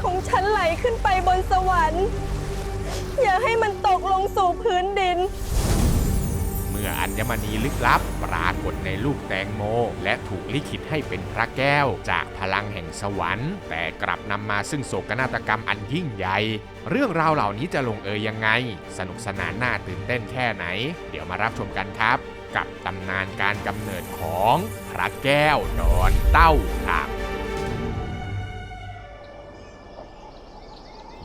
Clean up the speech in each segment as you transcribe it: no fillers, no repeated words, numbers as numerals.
ของฉันไหลขึ้นไปบนสวรรค์อย่าให้มันตกลงสู่พื้นดินเมื่ออัญมณีลึกลับปรากฏในลูกแตงโมและถูกลิขิตให้เป็นพระแก้วจากพลังแห่งสวรรค์แต่กลับนำมาซึ่งโศกนาฏกรรมอันยิ่งใหญ่เรื่องราวเหล่านี้จะลงเอยยังไงสนุกสนานน่าตื่นเต้นแค่ไหนเดี๋ยวมารับชมกันครับกับตำนานการกำเนิดของพระแก้วดอนเต้าครับ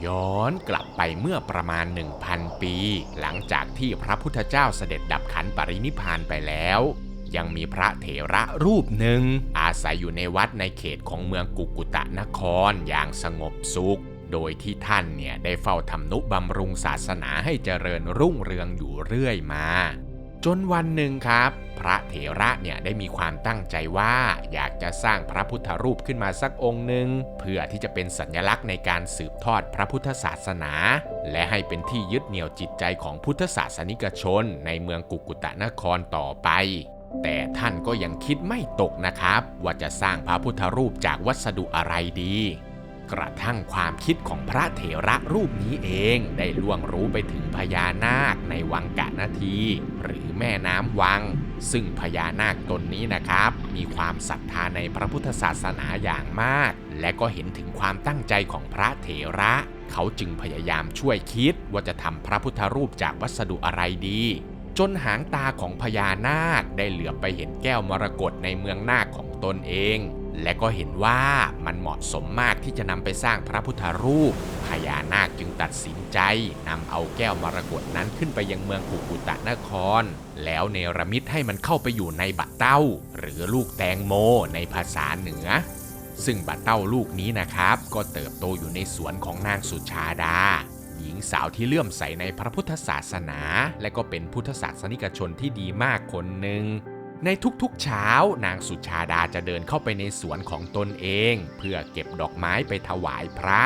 ย้อนกลับไปเมื่อประมาณ 1,000 ปีหลังจากที่พระพุทธเจ้าเสด็จดับขันปรินิพพานไปแล้วยังมีพระเถระรูปหนึ่งอาศัยอยู่ในวัดในเขตของเมืองกุกุตะนครอย่างสงบสุขโดยที่ท่านเนี่ยได้เฝ้าทำนุบำรุงศาสนาให้เจริญรุ่งเรืองอยู่เรื่อยมาจนวันหนึ่งครับพระเถระเนี่ยได้มีความตั้งใจว่าอยากจะสร้างพระพุทธรูปขึ้นมาสักองค์หนึ่งเพื่อที่จะเป็นสัญลักษณ์ในการสืบทอดพระพุทธศาสนาและให้เป็นที่ยึดเหนี่ยวจิตใจของพุทธศาสนิกชนในเมืองกุกุตะนครต่อไปแต่ท่านก็ยังคิดไม่ตกนะครับว่าจะสร้างพระพุทธรูปจากวัสดุอะไรดีกระทั่งความคิดของพระเถระรูปนี้เองได้ล่วงรู้ไปถึงพญานาคในวังกะนาทีหรือแม่น้ำวังซึ่งพญานาคตนนี้นะครับมีความศรัทธาในพระพุทธศาสนาอย่างมากและก็เห็นถึงความตั้งใจของพระเถระเขาจึงพยายามช่วยคิดว่าจะทำพระพุทธรูปจากวัสดุอะไรดีจนหางตาของพญานาคได้เหลือบไปเห็นแก้วมรกตในเมืองนาคของตนเองและก็เห็นว่ามันเหมาะสมมากที่จะนำไปสร้างพระพุทธรูปพญานาคจึงตัดสินใจนำเอาแก้วมรกตนั้นขึ้นไปยังเมืองกุกุตะนครแล้วเนรมิตให้มันเข้าไปอยู่ในบัตเต้าหรือลูกแตงโมในภาษาเหนือซึ่งบัตเต้าลูกนี้นะครับก็เติบโตอยู่ในสวนของนางสุชาดาหญิงสาวที่เลื่อมใสในพระพุทธศาสนาและก็เป็นพุทธศาสนิกชนที่ดีมากคนหนึ่งในทุกๆเช้านางสุชาดาจะเดินเข้าไปในสวนของตนเองเพื่อเก็บดอกไม้ไปถวายพระ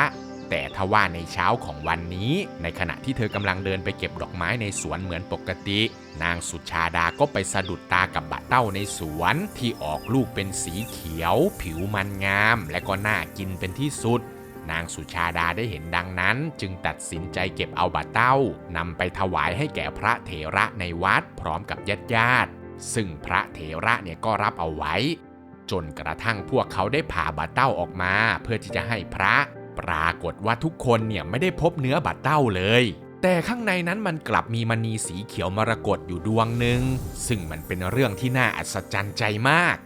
แต่ทว่าในเช้าของวันนี้ในขณะที่เธอกำลังเดินไปเก็บดอกไม้ในสวนเหมือนปกตินางสุชาดาก็ไปสะดุดตากับบัตเต้าในสวนที่ออกลูกเป็นสีเขียวผิวมันงามและก็น่ากินเป็นที่สุดนางสุชาดาได้เห็นดังนั้นจึงตัดสินใจเก็บเอาบัตเต้านำไปถวายให้แก่พระเถระในวัดพร้อมกับญาติซึ่งพระเถระเนี่ยก็รับเอาไว้จนกระทั่งพวกเขาได้ผ่าบัตเต้าออกมาเพื่อที่จะให้พระปรากฏว่าทุกคนเนี่ยไม่ได้พบเนื้อบัตเต้าเลยแต่ข้างในนั้นมันกลับมีมณีสีเขียวมรกตอยู่ดวงหนึ่งซึ่งมันเป็นเรื่องที่น่าอัศจรรย์ใจมาก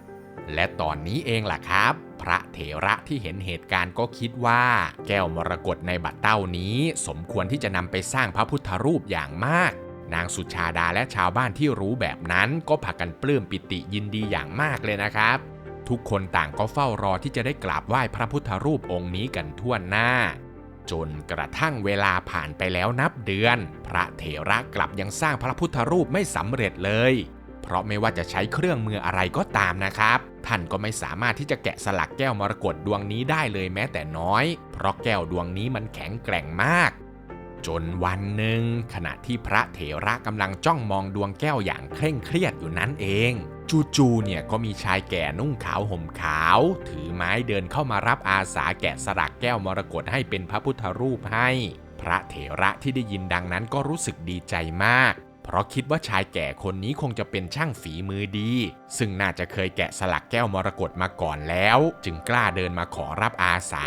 และตอนนี้เองล่ะครับพระเถระที่เห็นเหตุการณ์ก็คิดว่าแก้วมรกตในบัตเต้านี้สมควรที่จะนำไปสร้างพระพุทธรูปอย่างมากนางสุชาดาและชาวบ้านที่รู้แบบนั้นก็พากันปลื้มปิติยินดีอย่างมากเลยนะครับทุกคนต่างก็เฝ้ารอที่จะได้กราบไหว้พระพุทธรูปองค์นี้กันทั่วหน้าจนกระทั่งเวลาผ่านไปแล้วนับเดือนพระเถระกลับยังสร้างพระพุทธรูปไม่สำเร็จเลยเพราะไม่ว่าจะใช้เครื่องมืออะไรก็ตามนะครับท่านก็ไม่สามารถที่จะแกะสลักแก้วมรกตดวงนี้ได้เลยแม้แต่น้อยเพราะแก้วดวงนี้มันแข็งแกร่งมากจนวันหนึ่งขณะที่พระเถระกำลังจ้องมองดวงแก้วอย่างเคร่งเครียดอยู่นั้นเองจู่ๆเนี่ยก็มีชายแก่นุ่งขาวห่มขาวถือไม้เดินเข้ามารับอาสาแกะสลักแก้วมรกตให้เป็นพระพุทธรูปให้พระเถระที่ได้ยินดังนั้นก็รู้สึกดีใจมากเพราะคิดว่าชายแก่คนนี้คงจะเป็นช่างฝีมือดีซึ่งน่าจะเคยแกะสลักแก้วมรกตมาก่อนแล้วจึงกล้าเดินมาขอรับอาสา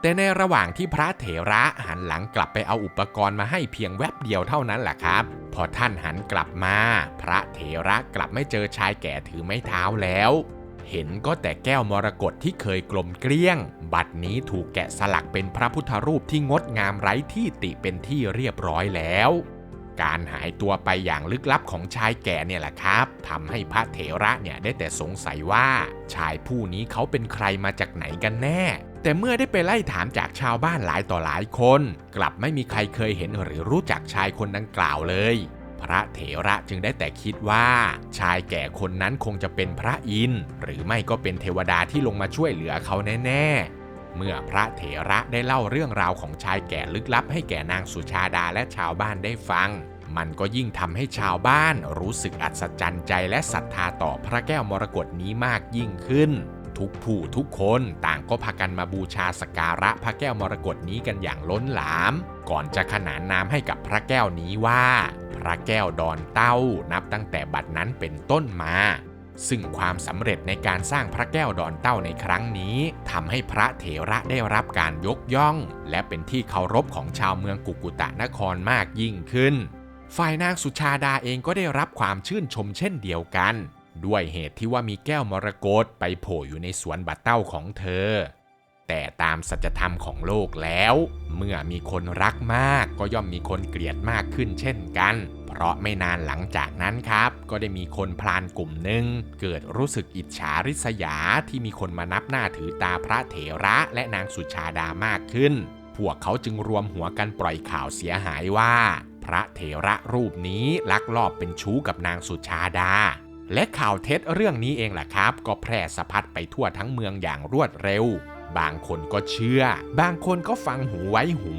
แต่ในระหว่างที่พระเถระหันหลังกลับไปเอาอุปกรณ์มาให้เพียงแวบเดียวเท่านั้นแหละครับพอท่านหันกลับมาพระเถระกลับไม่เจอชายแก่ถือไม้เท้าแล้วเห็นก็แต่แก้วมรกตที่เคยกลมเกลี้ยงบัดนี้ถูกแกะสลักเป็นพระพุทธรูปที่งดงามไร้ที่ติเป็นที่เรียบร้อยแล้วการหายตัวไปอย่างลึกลับของชายแก่เนี่ยแหละครับทำให้พระเถระเนี่ยได้แต่สงสัยว่าชายผู้นี้เขาเป็นใครมาจากไหนกันแน่แต่เมื่อได้ไปไล่ถามจากชาวบ้านหลายต่อหลายคนกลับไม่มีใครเคยเห็นหรือรู้จักชายคนดังกล่าวเลยพระเถระจึงได้แต่คิดว่าชายแก่คนนั้นคงจะเป็นพระอินทร์หรือไม่ก็เป็นเทวดาที่ลงมาช่วยเหลือเขาแน่ๆเมื่อพระเถระได้เล่าเรื่องราวของชายแก่ลึกลับให้แก่นางสุชาดาและชาวบ้านได้ฟังมันก็ยิ่งทำให้ชาวบ้านรู้สึกอัศจรรย์ใจและศรัทธาต่อพระแก้วมรกตนี้มากยิ่งขึ้น ทุกผู้ทุกคนต่างก็พากันมาบูชาสักการะพระแก้วมรกตนี้กันอย่างล้นหลามก่อนจะขนานนามให้กับพระแก้วนี้ว่าพระแก้วดอนเต้านับตั้งแต่บัดนั้นเป็นต้นมาซึ่งความสำเร็จในการสร้างพระแก้วดอนเต้าในครั้งนี้ทำให้พระเถระได้รับการยกย่องและเป็นที่เคารพของชาวเมืองกุกุตะนครมากยิ่งขึ้นฝ่ายนางสุชาดาเองก็ได้รับความชื่นชมเช่นเดียวกันด้วยเหตุที่ว่ามีแก้วมรกตไปโผล่อยู่ในสวนบัดเต้าของเธอแต่ตามสัจธรรมของโลกแล้วเมื่อมีคนรักมากก็ย่อมมีคนเกลียดมากขึ้นเช่นกันเพราะไม่นานหลังจากนั้นครับก็ได้มีคนพลานกลุ่มหนึ่งเกิดรู้สึกอิจฉาริษยาที่มีคนมานับหน้าถือตาพระเถระและนางสุชาดามากขึ้นพวกเขาจึงรวมหัวกันปล่อยข่าวเสียหายว่าพระเถระรูปนี้ลักลอบเป็นชู้กับนางสุชาดาและข่าวเท็จเรื่องนี้เองแหละครับก็แพร่สะพัดไปทั่วทั้งเมืองอย่างรวดเร็วบางคนก็เชื่อบางคนก็ฟังหูไว้หู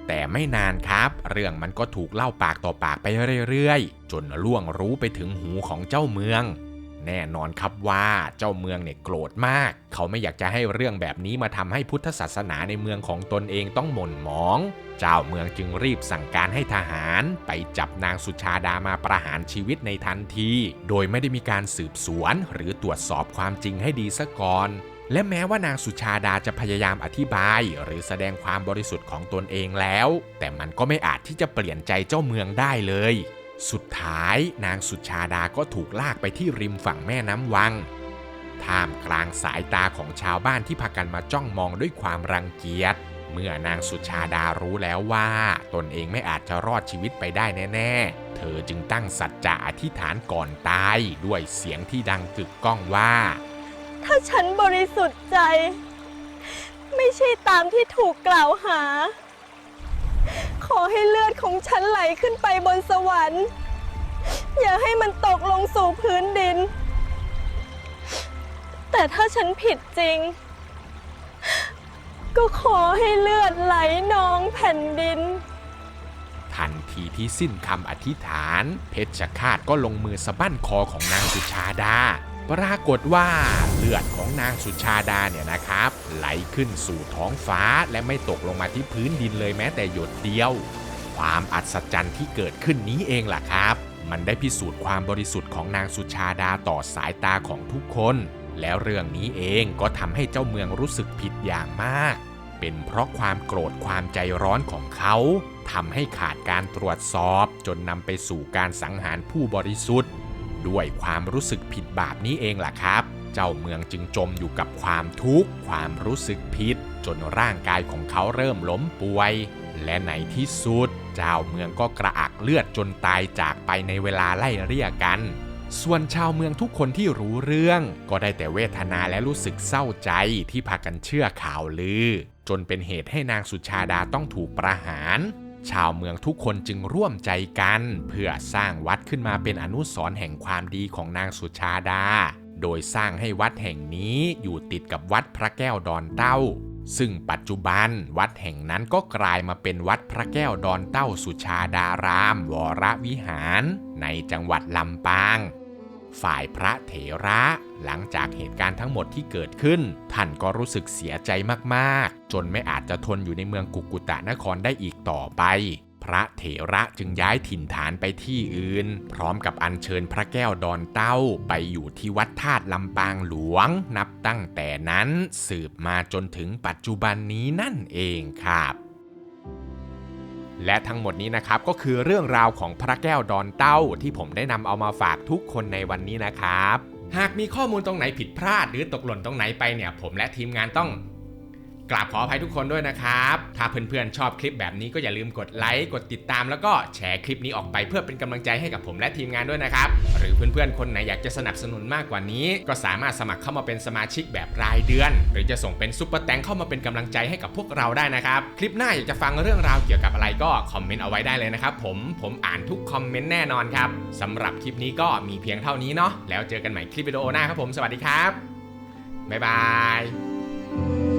แต่ไม่นานครับเรื่องมันก็ถูกเล่าปากต่อปากไปเรื่อยๆจนล่วงรู้ไปถึงหูของเจ้าเมืองแน่นอนครับว่าเจ้าเมืองเนี่ยโกรธมากเขาไม่อยากจะให้เรื่องแบบนี้มาทำให้พุทธศาสนาในเมืองของตนเองต้องหม่นหมองเจ้าเมืองจึงรีบสั่งการให้ทหารไปจับนางสุชาดามาประหารชีวิตในทันทีโดยไม่ได้มีการสืบสวนหรือตรวจสอบความจริงให้ดีซะก่อนและแม้ว่านางสุชาดาจะพยายามอธิบายหรือแสดงความบริสุทธิ์ของตนเองแล้วแต่มันก็ไม่อาจที่จะเปลี่ยนใจเจ้าเมืองได้เลยสุดท้ายนางสุชาดาก็ถูกลากไปที่ริมฝั่งแม่น้ำวังท่ามกลางสายตาของชาวบ้านที่พากันมาจ้องมองด้วยความรังเกียจเมื่อนางสุชาดารู้แล้วว่าตนเองไม่อาจจะรอดชีวิตไปได้แน่ๆเธอจึงตั้งสัจจะอธิษฐานก่อนตายด้วยเสียงที่ดังกึกก้องว่าถ้าฉันบริสุทธิ์ใจไม่ใช่ตามที่ถูกกล่าวหาขอให้เลือดของฉันไหลขึ้นไปบนสวรรค์อย่าให้มันตกลงสู่พื้นดินแต่ถ้าฉันผิดจริงก็ขอให้เลือดไหลนองแผ่นดินทันทีที่สิ้นคำอธิษฐานเพชฌฆาตก็ลงมือสะบั้นคอของนางสุชาดาปรากฏว่าเลือดของนางสุชาดาเนี่ยนะครับไหลขึ้นสู่ท้องฟ้าและไม่ตกลงมาที่พื้นดินเลยแม้แต่หยดเดียวความอัศจรรย์ที่เกิดขึ้นนี้เองล่ะครับมันได้พิสูจน์ความบริสุทธิ์ของนางสุชาดาต่อสายตาของทุกคนแล้วเรื่องนี้เองก็ทำให้เจ้าเมืองรู้สึกผิดอย่างมากเป็นเพราะความโกรธความใจร้อนของเขาทำให้ขาดการตรวจสอบจนนำไปสู่การสังหารผู้บริสุทธิ์ด้วยความรู้สึกผิดบาปนี้เองล่ะครับเจ้าเมืองจึงจมอยู่กับความทุกข์ความรู้สึกผิดจนร่างกายของเขาเริ่มล้มป่วยและในที่สุดเจ้าเมืองก็กระอักเลือดจนตายจากไปในเวลาไล่เลี่ยกันส่วนชาวเมืองทุกคนที่รู้เรื่องก็ได้แต่เวทนาและรู้สึกเศร้าใจที่พากันเชื่อข่าวลือจนเป็นเหตุให้นางสุชาดาต้องถูกประหารชาวเมืองทุกคนจึงร่วมใจกันเพื่อสร้างวัดขึ้นมาเป็นอนุสรณ์แห่งความดีของนางสุชาดาโดยสร้างให้วัดแห่งนี้อยู่ติดกับวัดพระแก้วดอนเต้าซึ่งปัจจุบันวัดแห่งนั้นก็กลายมาเป็นวัดพระแก้วดอนเต้าสุชาดารามวรวิหารในจังหวัดลำปางฝ่ายพระเถระหลังจากเหตุการณ์ทั้งหมดที่เกิดขึ้นท่านก็รู้สึกเสียใจมากๆจนไม่อาจจะทนอยู่ในเมืองกุกุตะนครได้อีกต่อไปพระเถระจึงย้ายถิ่นฐานไปที่อื่นพร้อมกับอัญเชิญพระแก้วดอนเต้าไปอยู่ที่วัดธาตุลำปางหลวงนับตั้งแต่นั้นสืบมาจนถึงปัจจุบันนี้นั่นเองครับและทั้งหมดนี้นะครับก็คือเรื่องราวของพระแก้วดอนเต้าที่ผมได้นำเอามาฝากทุกคนในวันนี้นะครับหากมีข้อมูลตรงไหนผิดพลาดหรือตกหล่นตรงไหนไปเนี่ยผมและทีมงานต้องกราบขออภัยทุกคนด้วยนะครับถ้าเพื่อนๆชอบคลิปแบบนี้ก็อย่าลืมกดไลค์กดติดตามแล้วก็แชร์คลิปนี้ออกไปเพื่อเป็นกำลังใจให้กับผมและทีมงานด้วยนะครับหรือเพื่อนๆคนไหนอยากจะสนับสนุนมากกว่านี้ก็สามารถสมัครเข้ามาเป็นสมาชิกแบบรายเดือนหรือจะส่งเป็นซุปเปอร์แตงเข้ามาเป็นกำลังใจให้กับพวกเราได้นะครับคลิปหน้าอยากจะฟังเรื่องราวเกี่ยวกับอะไรก็คอมเมนต์เอาไว้ได้เลยนะครับผมอ่านทุกคอมเมนต์แน่นอนครับสำหรับคลิปนี้ก็มีเพียงเท่านี้เนาะแล้วเจอกันใหม่คลิปวิดีโอหน้าครับผมสวัสดีครับบ๊ายบาย